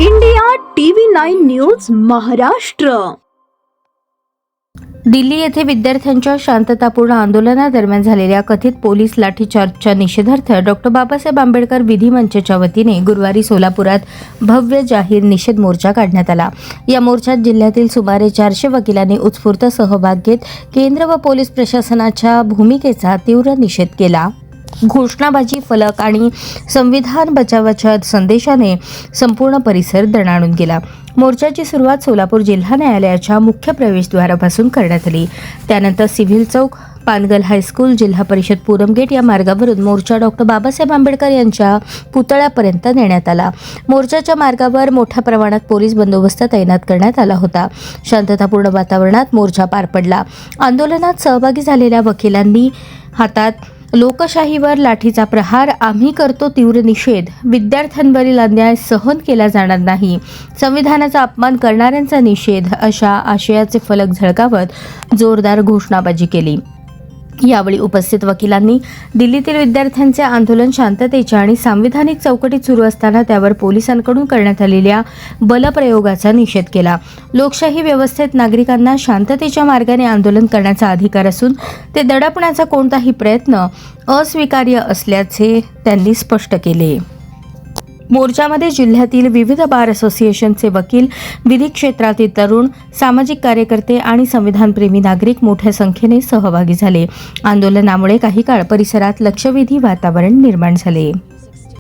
India TV 9 news Maharashtra. Delhi येथे विद्यार्थ्यांच्या शांततापूर्ण आंदोलनादरम्यान झालेल्या कथित पोलीस लाठीचार्जच्या निषेधार्थ डॉक्टर बाबासाहेब आंबेडकर विधी मंचच्या वतीने गुरुवारी सोलापुरात भव्य जाहीर निषेध मोर्चा काढण्यात आला. या मोर्चात जिल्ह्यातील सुमारे 400 वकिलांनी उत्स्फूर्त सहभाग घेत केंद्र व पोलीस प्रशासनाच्या भूमिकेचा तीव्र निषेध केला. घोषणाबाजी, फलक आणि संविधान बचावाच्या संदेशाने संपूर्ण परिसर दणाणून गेला. मोर्चाची सुरुवात सोलापूर जिल्हा न्यायालयाच्या मुख्य प्रवेशद्वारापासून करण्यात आली. त्यानंतर सिव्हिल चौक, पानगल हायस्कूल, जिल्हा परिषद पूरम गेट या मार्गावरून मोर्चा डॉक्टर बाबासाहेब आंबेडकर यांच्या पुतळ्यापर्यंत नेण्यात आला. मोर्चाच्या मार्गावर मोठ्या प्रमाणात पोलीस बंदोबस्त तैनात करण्यात आला होता. शांततापूर्ण वातावरणात मोर्चा पार पडला. आंदोलनात सहभागी झालेल्या वकिलांनी हातात लोकशाहीवर लाठीचा प्रहार, आम्ही करतो तीव्र निषेध, विद्यार्थ्यांवरील अन्याय सहन केला जाणार नाही, संविधानाचा अपमान करणाऱ्यांचा निषेध अशा आशयाचे फलक झळकावत जोरदार घोषणाबाजी केली. यावेळी उपस्थित वकिलांनी दिल्लीतील विद्यार्थ्यांचे आंदोलन शांततेच्या आणि संविधानिक चौकटीत सुरू असताना त्यावर पोलिसांकडून करण्यात आलेल्या बलप्रयोगाचा निषेध केला. लोकशाही व्यवस्थेत नागरिकांना शांततेच्या मार्गाने आंदोलन करण्याचा अधिकार असून ते दडपण्याचा कोणताही प्रयत्न अस्वीकार्य असल्याचे त्यांनी स्पष्ट केले. मोर्चामध्ये जिल्ह्यातील विविध बार असोसिएशनचे वकील, विधी क्षेत्रातील तरुण, सामाजिक कार्यकर्ते आणि संविधानप्रेमी नागरिक मोठ्या संख्येने सहभागी झाले. आंदोलनामुळे काही काळ परिसरात लक्षवेधी वातावरण निर्माण झाले.